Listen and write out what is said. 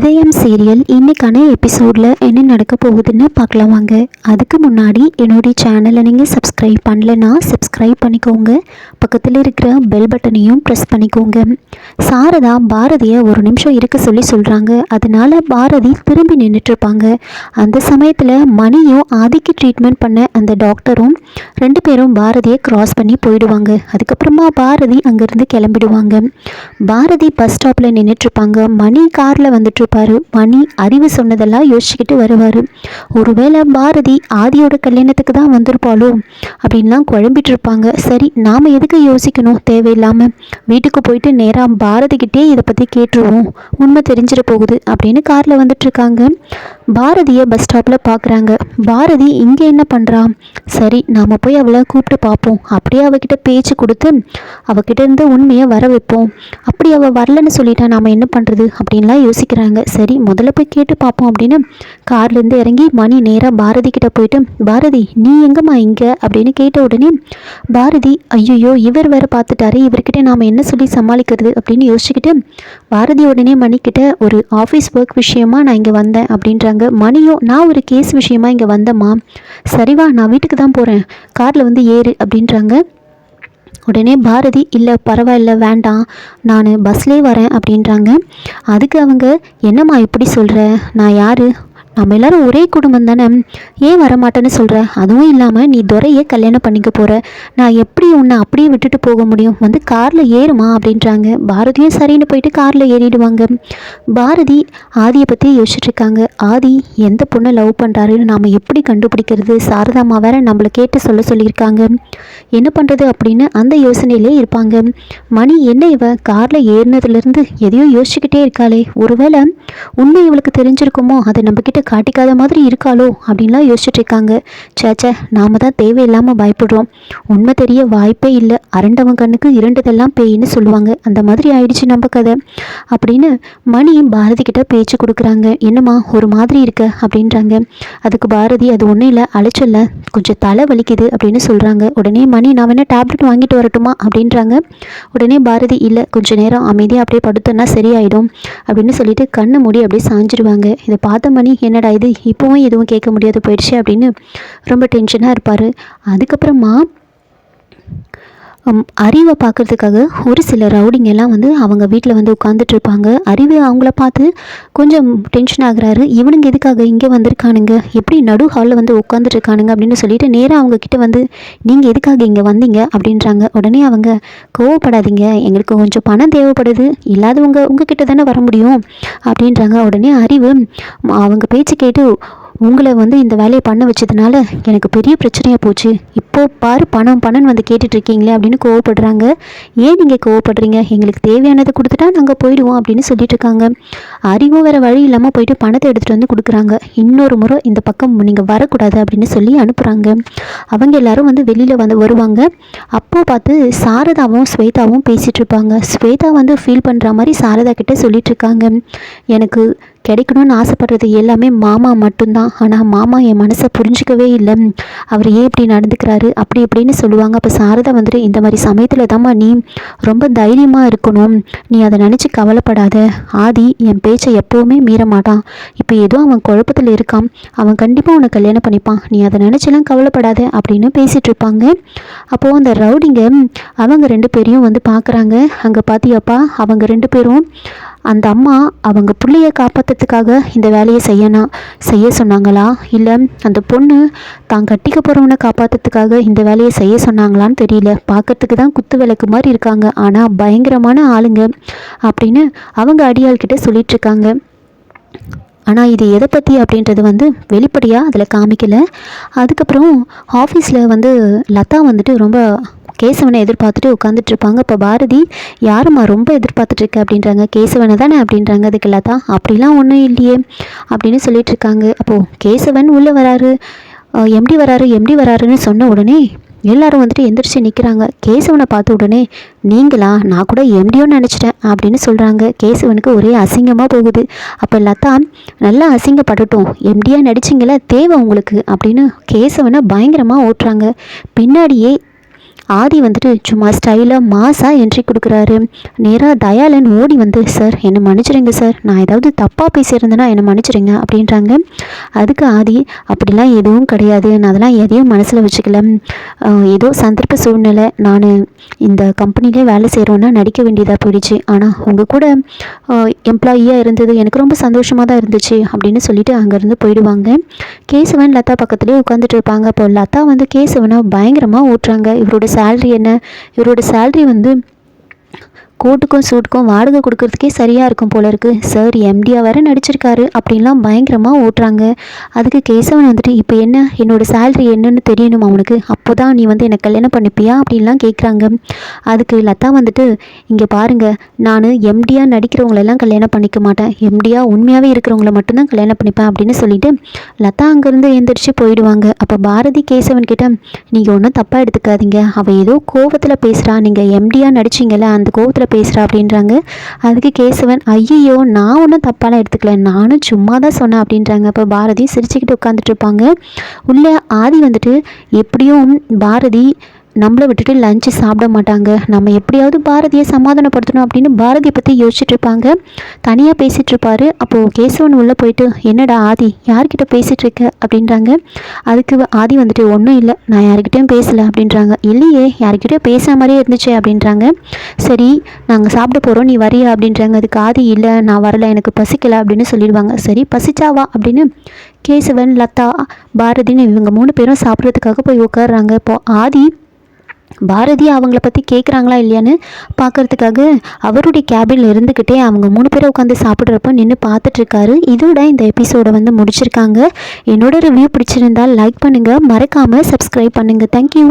இதயம் சீரியல் இன்னைக்கான எபிசோடில் என்ன நடக்க போகுதுன்னு பார்க்கலாம் வாங்க. அதுக்கு முன்னாடி என்னுடைய சேனலை நீங்கள் சப்ஸ்கிரைப் பண்ணலைன்னா சப்ஸ்கிரைப் பண்ணிக்கோங்க. பக்கத்தில் இருக்கிற பெல் பட்டனையும் ப்ரெஸ் பண்ணிக்கோங்க. சாரதா பாரதியை ஒரு நிமிஷம் இருக்க சொல்கிறாங்க. அதனால பாரதி திரும்பி நின்றுட்டுருப்பாங்க. அந்த சமயத்தில் மணியும் ஆதிக்கு ட்ரீட்மெண்ட் பண்ண அந்த டாக்டரும் ரெண்டு பேரும் பாரதியை கிராஸ் பண்ணி போயிடுவாங்க. அதுக்கப்புறமா பாரதி அங்கேருந்து கிளம்பிடுவாங்க. பாரதி பஸ் ஸ்டாப்பில் நின்றுட்டுருப்பாங்க. மணி காரில் வந்துட்டு இருப்பாரு. மணி அறிவு சொன்னதெல்லாம் யோசிச்சுக்கிட்டு வருவார். ஒருவேளை பாரதி ஆதியோட கல்யாணத்துக்கு தான் வந்திருப்பாளோ அப்படின்லாம் குழம்பிட்டு இருப்பாங்க. சரி, நாம் எதுக்கு யோசிக்கணும் தேவையில்லாமல், வீட்டுக்கு போயிட்டு நேராக பாரதிக்கிட்டே இதை பற்றி கேட்டுருவோம், உண்மை தெரிஞ்சிட போகுது அப்படின்னு காரில் வந்துட்டுருக்காங்க. பாரதியை பஸ் ஸ்டாப்பில் பார்க்குறாங்க. பாரதி இங்கே என்ன பண்ணுறான்? சரி, நாம் போய் அவளை கூப்பிட்டு பார்ப்போம். அப்படியே அவகிட்ட பேச்சு கொடுத்து அவகிட்ட இருந்து உண்மையை வர வைப்போம். அப்படி அவள் வரலன்னு சொல்லிட்டா நாம் என்ன பண்ணுறது அப்படின்லாம் யோசிக்கிறாங்க. சரி, முதல்ல போய் கேட்டு பார்ப்போம் அப்படின்னு கார்லேருந்து இறங்கி மணி நேராக பாரதி கிட்ட போயிட்டு, பாரதி நீ எங்கம்மா இங்கே அப்படின்னு கேட்ட உடனே பாரதி ஐயோ இவர் வேற பார்த்துட்டாரு, இவர்கிட்ட நாம் என்ன சொல்லி சமாளிக்கிறது அப்படின்னு யோசிச்சுக்கிட்டு பாரதி உடனே மணிக்கிட்ட ஒரு ஆஃபீஸ் ஒர்க் விஷயமா நான் இங்கே வந்தேன் அப்படின்றாங்க. மணியும் நான் ஒரு கேஸ் விஷயமா இங்கே வந்தேம்மா, சரிவா நான் வீட்டுக்கு தான் போகிறேன், காரில் வந்து ஏறு அப்படின்றாங்க. உடனே பாரதி இல்லை பரவாயில்ல வேண்டாம், நான் பஸ்லேயே வரேன் அப்படின்றாங்க. அதுக்கு அவங்க என்னம்மா இப்படி சொல்கிற, நான் யார், நம்ம எல்லோரும் ஒரே குடும்பம் தானே, ஏன் வரமாட்டேன்னு சொல்கிற, அதுவும் இல்லாமல் நீ துரையை கல்யாணம் பண்ணிக்க போகிற, நான் எப்படி உன்னை அப்படியே விட்டுட்டு போக முடியும், வந்து காரில் ஏறுமா அப்படின்றாங்க. பாரதியும் சரின்னு போயிட்டு காரில் ஏறிடுவாங்க. பாரதி ஆதியை பற்றி யோசிச்சுட்ருக்காங்க. ஆதி எந்த பொண்ணை லவ் பண்ணுறாருன்னு நாம் எப்படி கண்டுபிடிக்கிறது, சாரதாம்மா வேற நம்மளை கேட்டு சொல்லியிருக்காங்க, என்ன பண்ணுறது அப்படின்னு அந்த யோசனையிலே இருப்பாங்க. மணி என்ன இவ காரில் ஏறினதுலேருந்து எதையோ யோசிச்சுக்கிட்டே இருக்காளே, ஒருவேளை உண்மை இவளுக்கு தெரிஞ்சிருக்குமோ, அதை நம்மக்கிட்ட காட்டிக்காத மாதிரி இருக்காளோ அப்படின்லாம் யோசிச்சுட்டு இருக்காங்க. சேச்சே, நாம தான் தேவையில்லாமல் பயப்படுறோம், உண்மை தெரிய வாய்ப்பே இல்லை, அரண்டவன் கண்ணுக்கு இரண்டதெல்லாம் பேயின்னு சொல்லுவாங்க, அந்த மாதிரி ஆயிடுச்சு நம்ம கதை அப்படின்னு மணி பாரதி கிட்ட பேச்சு கொடுக்குறாங்க. என்னம்மா ஒரு மாதிரி இருக்க அப்படின்றாங்க. அதுக்கு பாரதி அது ஒன்றும் இல்லை, அழைச்சல்ல கொஞ்சம் தலை வலிக்குது அப்படின்னு சொல்கிறாங்க. உடனே மணி நான் வேணா டேப்லெட் வாங்கிட்டு வரட்டுமா அப்படின்றாங்க. உடனே பாரதி இல்லை கொஞ்சம் நேரம் அமைதியாக அப்படியே படுத்தோன்னா சரியாயிடும் அப்படின்னு சொல்லிட்டு கண்ணை மூடி அப்படியே சாஞ்சிடுவாங்க. இதை பார்த்த மணி என்னடா இது இப்போவும் எதுவும் கேட்க முடியாது போயிடுச்சு அப்படின்னு ரொம்ப டென்ஷனாக இருப்பார். அதுக்கப்புறமா அறிவை பார்க்குறதுக்காக ஒரு சில ரவுடிங்கெல்லாம் வந்து அவங்க வீட்டில் வந்து உட்காந்துட்டு இருப்பாங்க. அறிவு அவங்கள பார்த்து கொஞ்சம் டென்ஷன் ஆகுறாரு. இவனுங்க எதுக்காக இங்கே வந்திருக்கானுங்க, எப்படி நடு ஹாலில் வந்து உட்காந்துட்டு இருக்கானுங்க அப்படின்னு சொல்லிட்டு நேராக அவங்கக்கிட்ட வந்து நீங்கள் எதுக்காக இங்கே வந்தீங்க அப்படின்றாங்க. உடனே அவங்க கோவப்படாதீங்க, எங்களுக்கு கொஞ்சம் பணம் தேவைப்படுது, இல்லாதவங்க உங்ககிட்ட தானே வர முடியும் அப்படின்றாங்க. உடனே அறிவு அவங்க பேச்சு கேட்டு உங்களை வந்து இந்த வேலையை பண்ண வச்சதுனால எனக்கு பெரிய பிரச்சனையாக போச்சு, இப்போது பாரு பணம் வந்து கேட்டுட்ருக்கீங்களே அப்படின்னு கோவப்படுறாங்க. ஏன் நீங்கள் கோவப்படுறீங்க, எங்களுக்கு தேவையானதை கொடுத்துட்டா நாங்கள் போயிடுவோம் அப்படின்னு சொல்லிட்டு இருக்காங்க. அறிவும் வேறு வழி இல்லாமல் போயிட்டு பணத்தை எடுத்துகிட்டு வந்து கொடுக்குறாங்க. இன்னொரு முறை இந்த பக்கம் நீங்கள் வரக்கூடாது அப்படின்னு சொல்லி அனுப்புகிறாங்க. அவங்க எல்லாரும் வந்து வெளியில் வந்து வருவாங்க. அப்போது பார்த்து சாரதாவும் ஸ்வேதாவும் பேசிகிட்டு இருப்பாங்க. ஸ்வேதா வந்து ஃபீல் பண்ணுற மாதிரி சாரதா கிட்டே சொல்லிகிட்ருக்காங்க, எனக்கு கிடைக்கணும்னு ஆசைப்படுறது எல்லாமே மாமா மட்டும்தான், ஆனால் மாமா என் மனசை புரிஞ்சிக்கவே இல்லை, அவர் ஏன் இப்படி நடந்துக்கிறாரு அப்படி இப்படின்னு சொல்லுவாங்க. அப்போ சாரதா வந்துட்டு இந்த மாதிரி சமயத்தில் தாம்மா நீ ரொம்ப தைரியமாக இருக்கணும், நீ அதை நினச்சி கவலைப்படாத, ஆதி என் பேச்சை எப்போவுமே மீற மாட்டான், இப்போ ஏதோ அவன் குழப்பத்தில் இருக்கான், அவன் கண்டிப்பாக உன்னை கல்யாணம் பண்ணிப்பான், நீ அதை நினச்செல்லாம் கவலைப்படாத அப்படின்னு பேசிகிட்டு இருப்பாங்க. அப்போது அந்த ரவுடிங்க அவங்க ரெண்டு பேரையும் வந்து பார்க்குறாங்க. அங்கே பார்த்தியாப்பா அவங்க ரெண்டு பேரும் அந்த அம்மா அவங்க பிள்ளையை காப்பாற்றுறதுக்காக இந்த வேலையை செய்ய சொன்னாங்களா, இல்லை அந்த பொண்ணு தான் கட்டிக்க போகிறவனை காப்பாற்றுறதுக்காக இந்த வேலையை செய்ய சொன்னாங்களான்னு தெரியல, பார்க்கறதுக்கு தான் குத்து விளக்கு மாதிரி இருக்காங்க, ஆனால் பயங்கரமான ஆளுங்க அப்படின்னு அவங்க அடியாள்கிட்ட சொல்லிகிட்ருக்காங்க. ஆனால் இது எதை பற்றி அப்படின்றது வந்து வெளிப்படையாக அதில் காமிக்கலை. அதுக்கப்புறம் ஆஃபீஸில் வந்து லதா வந்துட்டு ரொம்ப கேசவனை எதிர்பார்த்துட்டு உட்காந்துட்டு இருப்பாங்க. இப்போ பாரதி யாரும்மா ரொம்ப எதிர்பார்த்துட்ருக்க அப்படின்றாங்க. கேசவனை தானே அப்படின்றாங்க. அதுக்கு லதா அப்படிலாம் ஒன்றும் இல்லையே அப்படின்னு சொல்லிட்டு இருக்காங்க. அப்போது கேசவன் உள்ளே வராரு, எம்டி வராருன்னு சொன்ன உடனே எல்லாரும் வந்துட்டு எந்திரிச்சு நிற்கிறாங்க. கேசவனை பார்த்த உடனே நீங்களா, நான் கூட எம்டியோன்னு நினச்சிட்டேன் அப்படின்னு சொல்கிறாங்க. கேசவனுக்கு ஒரே அசிங்கமாக போகுது. அப்போ லதா நல்லா அசிங்கப்படட்டும், எம்டியாக நடிச்சிங்களா தேவை உங்களுக்கு அப்படின்னு கேசவனை பயங்கரமாக ஓட்டுறாங்க. பின்னாடியே ஆதி வந்துட்டு சும்மா ஸ்டைலாக மாஸாக என்ட்ரி கொடுக்குறாரு. நேராக தயாளன் ஓடி வந்து, சார் என்னை மன்னிச்சிடுங்க சார், நான் ஏதாவது தப்பாக பேசியிருந்தேன்னா என்னை மன்னிச்சிடுங்க அப்படின்றாங்க. அதுக்கு ஆதி, அப்படிலாம் எதுவும் கிடையாது, நான் அதெல்லாம் எதையும் மனசில் வச்சுக்கல, ஏதோ சந்தர்ப்ப சூழ்நிலை, நான் இந்த கம்பெனிலே வேலை செய்கிறோன்னா நடிக்க வேண்டியதாக போயிடுச்சு, ஆனால் உங்கள் கூட எம்ப்ளாயியாக இருந்தது எனக்கு ரொம்ப சந்தோஷமாக தான் இருந்துச்சு அப்படின்னு சொல்லிட்டு அங்கேருந்து போயிடுவாங்க. கேசவன் லதா பக்கத்துலேயே உட்காந்துட்டு இருப்பாங்க. அப்போ லதா வந்து கேசவனை பயங்கரமாக ஓட்டுறாங்க. இவரோட சேல்ரி என்ன, இவரோட சேல்ரி வந்து கோட்டுக்கும் சூட்டுக்கும் வாடகை கொடுக்கறதுக்கே சரியாக இருக்கும் போல இருக்குது, சார் எம்டியாக வேறு நடிச்சிருக்காரு அப்படின்லாம் பயங்கரமாக ஓட்டுறாங்க. அதுக்கு கேசவன் வந்துட்டு, இப்போ என்ன, என்னோடய சேல்ரி என்னன்னு தெரியணுமா உனக்கு, அப்போ தான் நீ வந்து எனக்கு கல்யாணம் பண்ணிப்பியா அப்படின்லாம் கேட்குறாங்க. அதுக்கு லதா வந்துட்டு, இங்கே பாருங்கள், நான் எம்டியாக நடிக்கிறவங்களெல்லாம் கல்யாணம் பண்ணிக்க மாட்டேன், எம்டியாக உண்மையாகவே இருக்கிறவங்கள மட்டும்தான் கல்யாணம் பண்ணிப்பேன் அப்படின்னு சொல்லிட்டு லதா அங்கேருந்து எழுந்திரிச்சு போயிடுவாங்க. அப்போ பாரதி கேசவன் கிட்ட, நீங்கள் ஒன்றும் தப்பாக எடுத்துக்காதீங்க, அவள் ஏதோ கோவத்தில் பேசுகிறா, நீங்கள் எம்டியாக நடிச்சிங்கல்ல அந்த கோவத்தில் பேசுகிறா அப்படின்றாங்க. அதுக்கு கேசவன், ஐயோ நான் ஒன்றும் தப்பாலாம் எடுத்துக்கல, நானும் சும்மா தான் சொன்னேன் அப்படின்றாங்க. அப்போ பாரதி சிரிச்சுக்கிட்டு உட்காந்துட்டு இருப்பாங்க. உள்ளே ஆதி வந்துட்டு, எப்படியும் பாரதி நம்மளை விட்டுட்டு லஞ்சு சாப்பிட மாட்டாங்க, நம்ம எப்படியாவது பாரதியை சமாதானப்படுத்தணும் அப்படின்னு பாரதியை பற்றி யோசிச்சுட்டு இருப்பாங்க. தனியாக பேசிகிட்டு இருப்பார். அப்போது கேசவன் உள்ளே போயிட்டு, என்னடா ஆதி யார்கிட்ட பேசிகிட்டு இருக்க அப்படின்றாங்க. அதுக்கு ஆதி வந்துட்டு, ஒன்றும் இல்லை, நான் யார்கிட்டையும் பேசலை அப்படின்றாங்க. இல்லையே, யார்கிட்டையும் பேசுகிற மாதிரியே இருந்துச்சு அப்படின்றாங்க. சரி நாங்கள் சாப்பிட போகிறோம், நீ வரியா அப்படின்றாங்க. அதுக்கு ஆதி, இல்லை நான் வரலை, எனக்கு பசிக்கலை அப்படின்னு சொல்லிடுவாங்க. சரி பசிச்சாவா அப்படின்னு கேசவன் லதா பாரதின்னு இவங்க 3 பேரும் சாப்பிட்றதுக்காக போய் உட்காடுறாங்க. இப்போ ஆதி பாரதி அவங்கள பற்றி கேட்குறாங்களா இல்லையான்னு பார்க்குறதுக்காக அவருடைய கேபினில் இருந்துக்கிட்டே அவங்க 3 பேரை உட்காந்து சாப்பிட்றப்ப நின்று பார்த்துட்ருக்காரு. இதோட இந்த எபிசோடை வந்து முடிச்சிருக்காங்க. என்னோட ரிவ்யூ பிடிச்சிருந்தால் லைக் பண்ணுங்கள், மறக்காமல் சப்ஸ்கிரைப் பண்ணுங்கள். தேங்க்யூ.